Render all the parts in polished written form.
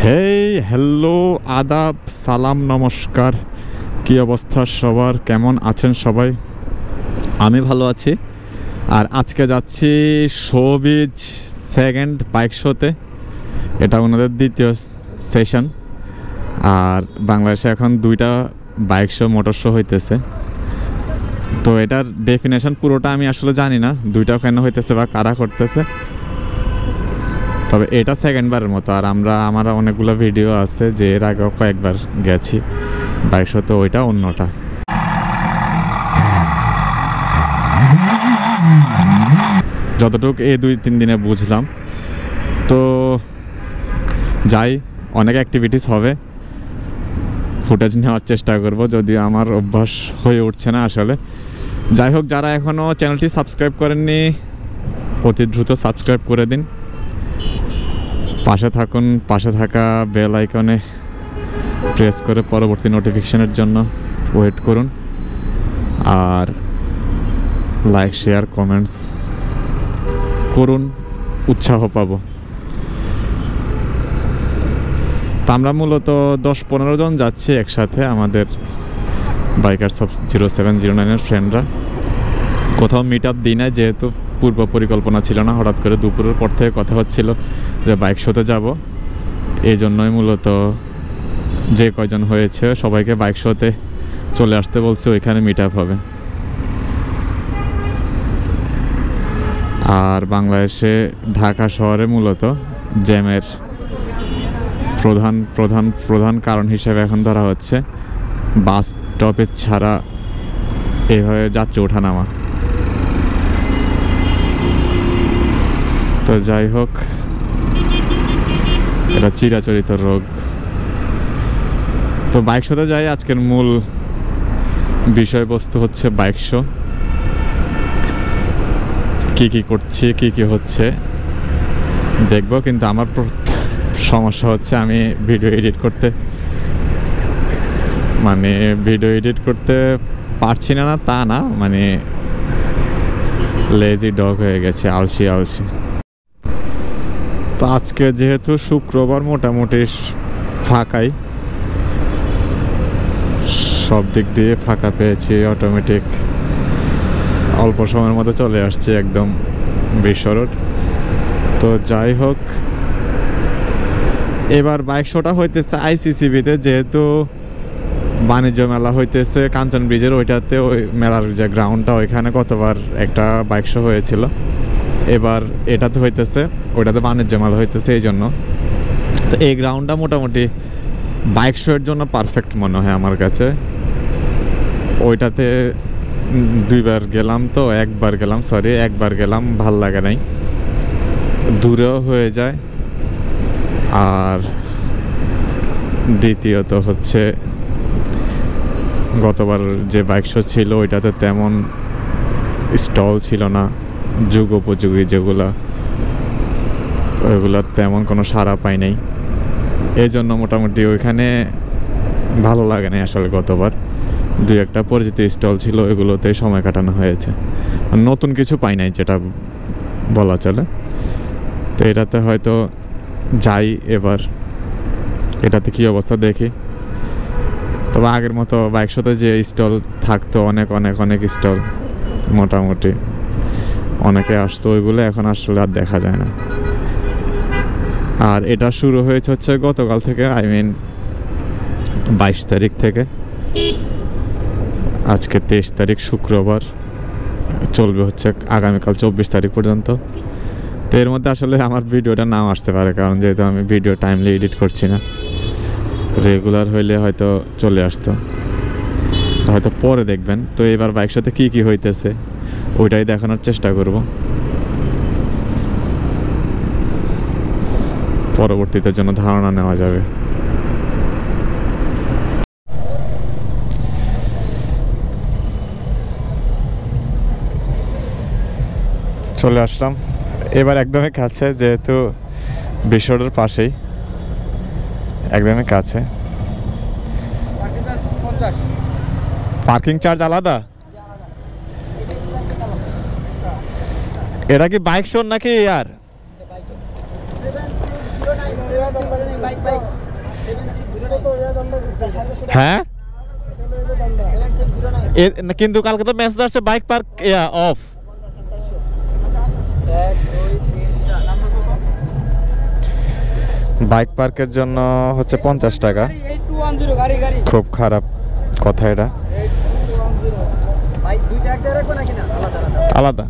Hey hello আদাব সালাম নমস্কার, কি অবস্থা সবার, কেমন আছেন সবাই? আমি ভালো আছি। আর আজকে যাচ্ছি শোবিজ সেকেন্ড বাইক শোতে। এটা ওনাদের দ্বিতীয় সেশন। আর বাংলাদেশে এখন দুইটা বাইক শো মোটর শো হইতেছে। তো এটার ডেফিনেশন পুরোটা আমি আসলে জানি না, দুইটা কেন হইতেছে বা কারা করতেছে। তবে এটা সেকেন্ডবারের মতো। আর আমার অনেকগুলো ভিডিও আছে যে এর আগেও কয়েকবার গেছি বাইক শোতে, ওইটা অন্যটা। যতটুকু এই 2-3 দিনে বুঝলাম, তো যাই, অনেক অ্যাক্টিভিটিস হবে, ফুটেজ নেওয়ার চেষ্টা করব, যদিও আমার অভ্যাস হয়ে উঠছে না আসলে। যাই হোক, যারা এখনও চ্যানেলটি সাবস্ক্রাইব করেননি অতি দ্রুত সাবস্ক্রাইব করে দিন, পাশে থাকুন, পাশে থাকা বেল আইকনে প্রেস করে পরবর্তী নোটিফিকেশনের জন্য ওয়েট করুন। আর লাইক শেয়ার কমেন্টস করুন, উৎসাহ পাবো। তো আমরা মূলত 10-15 জন যাচ্ছি একসাথে, আমাদের বাইকার্স অফ 0709-এর ফ্রেন্ডরা। কোথাও মিট আপ দিই না, যেহেতু পূর্ব পরিকল্পনা ছিল না, হঠাৎ করে দুপুরের পর থেকে কথা হচ্ছিল যে বাইক শোতে যাব। এই জন্যই মূলত যে কয়জন হয়েছে সবাইকে বাইক শোতে চলে আসতে বলছে, ওইখানে মিট আপ হবে। আর বাংলাদেশে ঢাকা শহরে মূলত জ্যামের প্রধান কারণ হিসেবে এখন ধরা হচ্ছে বাস স্টপেজ ছাড়া এভাবে যাত্রী ওঠানামা। তো যাই হোক, এটা চিরাচরিত রোগ। তো বাইক শোতে যাই, আজকের মূল বিষয়বস্তু হচ্ছে বাইক শো। কি করছি, কি হচ্ছে দেখবো। কিন্তু আমার সমস্যা হচ্ছে আমি ভিডিও এডিট করতে পারছি না, তা না, মানে লেজি ডগ হয়ে গেছে, আলসি। তো আজকে যেহেতু শুক্রবার, মোটামুটি ফাঁকাই, সব দিক দিয়ে ফাঁকা পেয়েছি, অটোমেটিক অল্প সময়ের মধ্যে চলে আসছে একদম বিশ্ব রোড। তো যাই হোক, এবার বাইক শোটা হইতেছে আইসিসিবিতে, যেহেতু বাণিজ্য মেলা হইতেছে কাঞ্চন ব্রিজের ওইটাতে, ওই মেলার যে গ্রাউন্ডটা, ওইখানে গতবার একটা বাইক শো হয়েছিল, এবার এটাতে হইতেছে, ওইটাতে বাণিজ্য মেলা হইতেছে, এই জন্য। তো এই গ্রাউন্ডটা মোটামুটি বাইক শোয়ের জন্য পারফেক্ট মনে হয় আমার কাছে। ওইটাতে একবার গেলাম, ভাল লাগে নাই, দূরেও হয়ে যায়। আর দ্বিতীয়ত হচ্ছে গতবার যে বাইক শো ছিল ওইটাতে তেমন স্টল ছিল না, যুগোপযোগী যেগুলা, ওইগুলোর তেমন কোনো সাড়া পাই নাই। এই জন্য মোটামুটি ওইখানে ভালো লাগে না আসলে। গতবার 2-1টা পরিচিত স্টল ছিল, ওইগুলোতে সময় কাটানো হয়েছে, নতুন কিছু পাই নাই যেটা বলা চলে। তো এটাতে হয়তো যাই এবার, এটাতে কি অবস্থা দেখি। তবে আগের মতো বাইক শোতে যে স্টল থাকতো, অনেক স্টল, মোটামুটি অনেকে আসতো, ওইগুলো এখন আসলে আর দেখা যায় না। আর এটা শুরু হয়েছে হচ্ছে গতকাল থেকে, 22 তারিখ থেকে। আজকে 23 তারিখ শুক্রবার, চলবে হচ্ছে আগামীকাল 24 তারিখ পর্যন্ত। তো এর মধ্যে আসলে আমার ভিডিওটা নাও আসতে পারে, কারণ যেহেতু আমি ভিডিও টাইমলি এডিট করছি না। রেগুলার হইলে হয়তো চলে আসতো, হয়তো পরে দেখবেন। তো এবার বাইক সাথে কি হইতেছে ওইটাই দেখানোর চেষ্টা করব, পরবর্তীতে জন্য ধারণা নেওয়া যাবে। চলে আসলাম এবার একদমই কাছে, যেহেতু বিশ্ব রোডের পাশেই, একদমই কাছে। পার্কিং চার্জ আলাদা? এটা কি বাইক শোর নাকি? আর হ্যাঁ কিন্তু কালকে তো মেসেজ আসছে বাইক পার্ক অফ। বাইক পার্কের জন্য হচ্ছে 50 টাকা। খুব খারাপ কথা এটা। আলাদা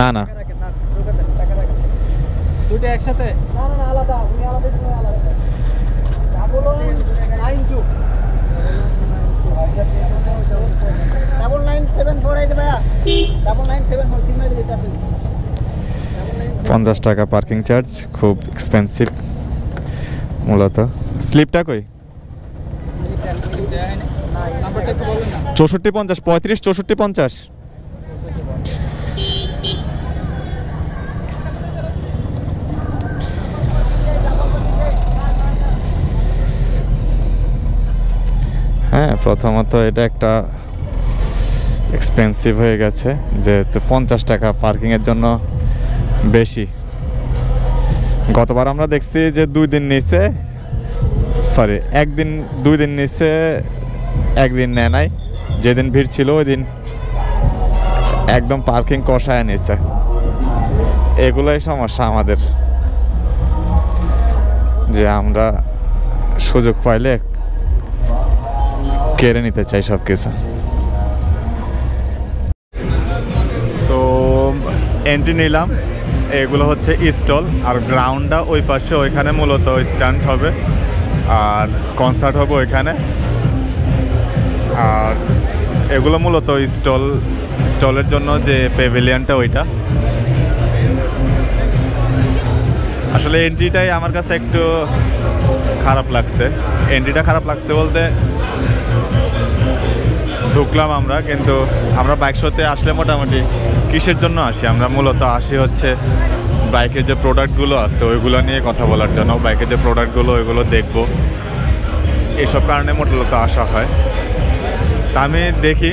না না দুটো একসাথে না না আলাদা উনি আলাদা তুমি আলাদা 9992 9974 ভাইয়া 9974 সিমেন্ট দিতে তুমি 50 টাকা পার্কিং চার্জ, খুব এক্সপেন্সিভ মূলত। স্লিপটা কই? 64 50 35 64 50। হ্যাঁ, প্রথমত এটা একটা এক্সপেন্সিভ হয়ে গেছে, যেহেতু 50 টাকা পার্কিংয়ের জন্য বেশি। গতবার আমরা দেখছি যে 2 দিন নিচে, সরি 1 দিন 2 দিন নিচে, 1 দিন নেয় নাই। যেদিন ভিড় ছিল ওই দিন একদম পার্কিং কষায় নিছে। এগুলোই সমস্যা আমাদের, যে আমরা সুযোগ পাইলে কেড়ে নিতে চাই সব কিছু। তো এন্ট্রি নিলাম, এগুলো হচ্ছে স্টল, আর গ্রাউন্ডটা ওই পাশে, ওইখানে মূলত স্ট্যান্ড হবে আর কনসার্ট হবে ওইখানে। আর এগুলো মূলত স্টলের জন্য যে প্যাভিলিয়নটা ওইটা। আসলে এন্ট্রিটাই আমার কাছে একটু খারাপ লাগছে। এন্ট্রিটা খারাপ লাগছে বলতে, ঢুকলাম আমরা, কিন্তু আমরা বাইক শোতে আসলে মোটামুটি কিসের জন্য আসি? আমরা মূলত আসি হচ্ছে বাইকের যে প্রোডাক্টগুলো আছে ওইগুলো নিয়ে কথা বলার জন্য, বাইকের যে প্রোডাক্টগুলো ওইগুলো দেখবো, এইসব কারণে মূলত আসা হয়। তা আমি দেখি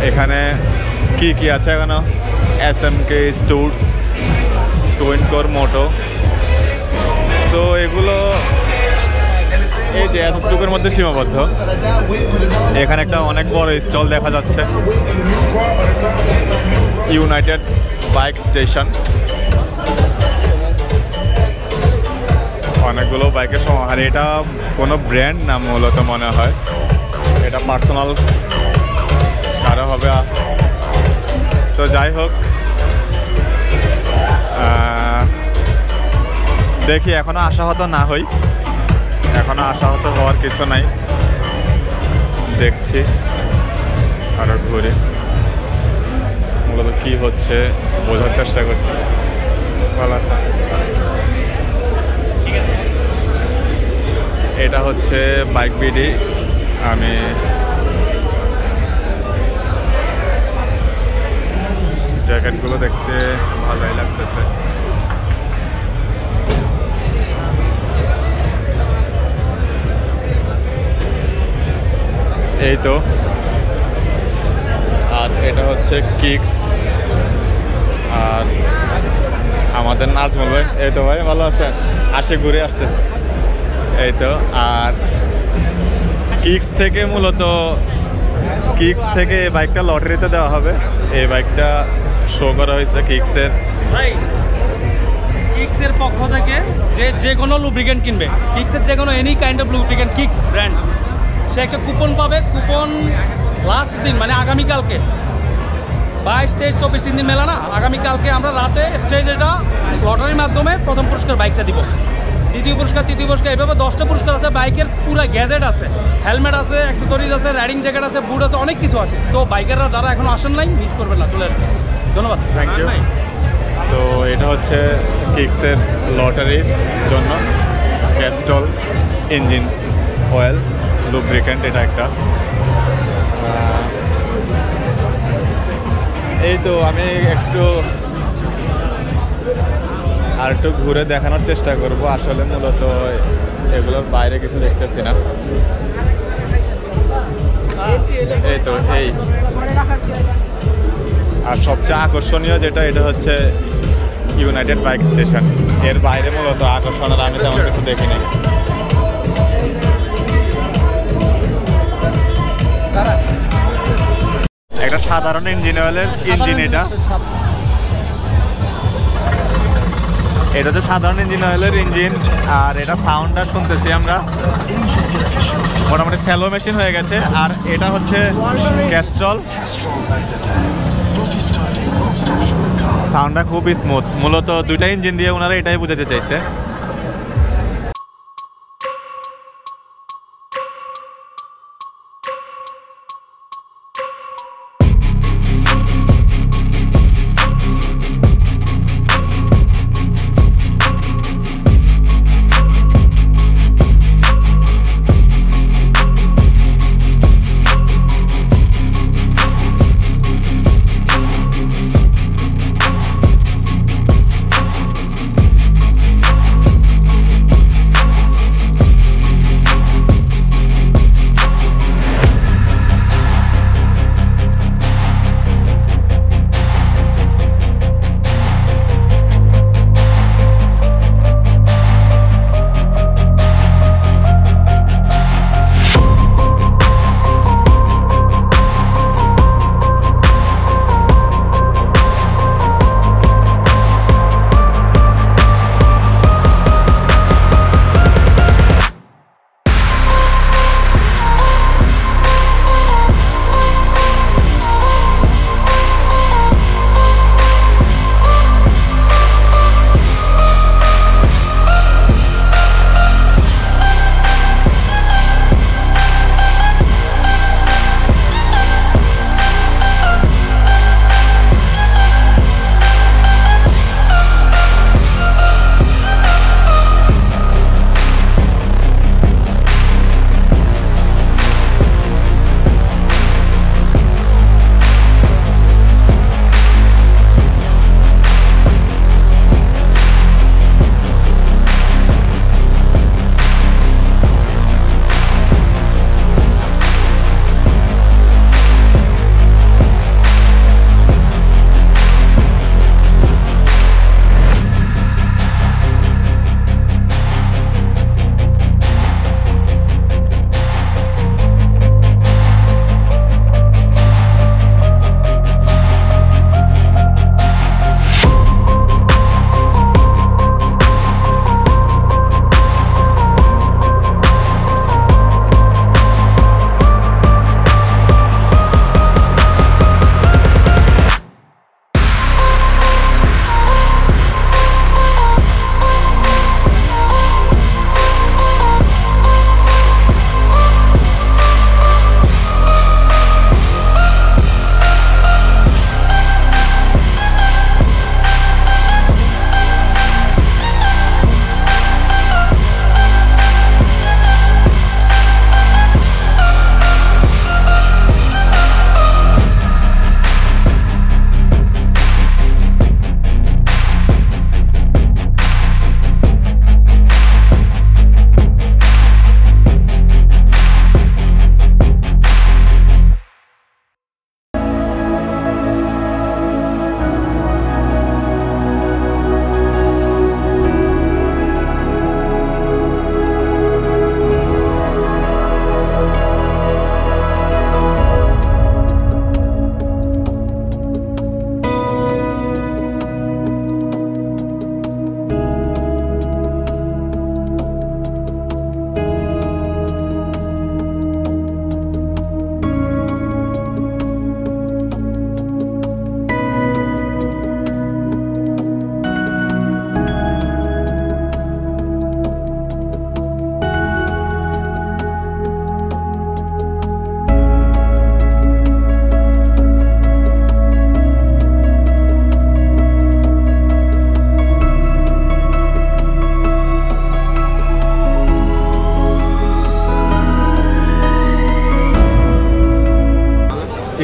এখানে কি কি আছে। এখানে SMK স্টোর্স, টুইনকোর মোটো, তো এগুলো এই যে এতটুকুর মধ্যে সীমাবদ্ধ। এখানে একটা অনেক বড় স্টল দেখা যাচ্ছে, ইউনাইটেড বাইক স্টেশন। অনেকগুলো বাইকের সমাহার। এটা কোনো ব্র্যান্ড না মূলত মনে হয়, এটা পার্সোনাল কারো হবে। তো যাই হোক, দেখি এখনো আশাহত না হই, এখনো আশাহত হওয়ার কিছু নাই। দেখছি আরো ঘুরে মূলত কি হচ্ছে বোঝার চেষ্টা করছি। ভালো আছে। এটা হচ্ছে বাইক বিডি। আমি জ্যাকেটগুলো দেখতে ভালোই লাগতেছে। এই তো। আর এটা হচ্ছে কিক্স। আর আমাদের নাজমুল ভাই, এই তো ভাই ভালো আছেন? আসে ঘুরে আসতেছে। এই তো। আর কিক্স থেকে মূলত এই বাইকটা লটারিতে দেওয়া হবে। এই বাইকটা শো করা হয়েছে কিক্সের পক্ষ থেকে। যে কোনো লুব্রিকেন্ট কিনবে, কিক্সের যে কোনো any kind of lubricant, Kix brand, সে একটা কুপন পাবে। কুপন লাস্ট দিন মানে আগামীকালকে 22, 23, 24 3 দিন মেলা না, আগামীকালকে আমরা রাতে স্টেজেটা লটারির মাধ্যমে প্রথম পুরস্কার বাইকটা দিব, দ্বিতীয় পুরস্কার, তৃতীয় পুরস্কার, এইভাবে 10টা পুরস্কার আছে। বাইকের পুরো গ্যাজেট আছে, হেলমেট আছে, অ্যাক্সেসরিজ আছে, রাইডিং জ্যাকেট আছে, বুট আছে, অনেক কিছু আছে। তো বাইকাররা যারা এখন আসেন নাই, মিস করবেন না, চলে আসবেন। ধন্যবাদ, থ্যাংক ইউ। তো এটা হচ্ছে কিক্সের লটারির জন্য ক্যাস্টল ইঞ্জিন অয়েল লুব্রিকেন্ট, এটা একটা। এই তো আমি আর একটু ঘুরে দেখানোর চেষ্টা করব। আসলে মূলত এগুলোর বাইরে কিছু দেখতেছি না। এই তো এই। আর সবচেয়ে আকর্ষণীয় যেটা, এটা হচ্ছে ইউনাইটেড বাইক স্টেশন। এর বাইরে মূলত আকর্ষণের আমি তেমন কিছু দেখিনি। একটা সাধারণ ইঞ্জিন অয়েলের ইঞ্জিন, এটা হচ্ছে সাধারণ ইঞ্জিন অয়েলের ইঞ্জিন। আর এটা সাউন্ডটা শুনতেছি আমরা, মোটামুটি স্যালো মেশিন হয়ে গেছে। আর এটা হচ্ছে ক্যাস্ট্রল, সাউন্ডটা খুব স্মুথ। মূলত দুইটা ইঞ্জিন দিয়ে ওনারা এটাই বোঝাতে চাইছে।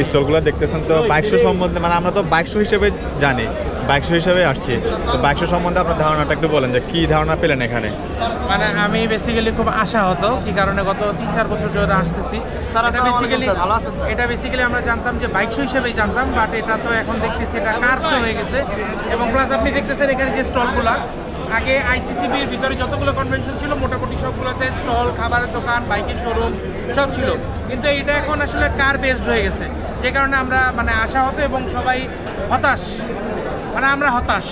স্টলগুলো দেখতেছেন তো বাইক শো সম্বন্ধে, মানে আমরা তো বাইক শো হিসেবে জানি, বাইক শো হিসেবে আসছি, তো বাইক শো সম্বন্ধে আপনার ধারণাটা একটু বলেন যে কী ধারণা পেলেন এখানে? মানে আমি বেসিক্যালি খুব আশা হতো, কি কারণে গত 3-4 বছর ধরে আসতেছি। এটা বেসিক্যালি আমরা জানতাম যে বাইক শো হিসেবেই জানতাম, বাট এটা তো এখন দেখতেছি এটা কার শো হয়ে গেছে। এবং প্লাস আপনি দেখতেছেন এখানে যে স্টলগুলা আগে আইসিসিবির ভিতরে যতগুলো কনভেনশন ছিল মোটামুটি সবগুলোতে স্টল, খাবারের দোকান, বাইকের শোরুম সব ছিল, কিন্তু এটা এখন আসলে কার বেসড হয়ে গেছে, যে কারণে আমরা মানে আশাহত এবং সবাই হতাশ, মানে আমরা হতাশ।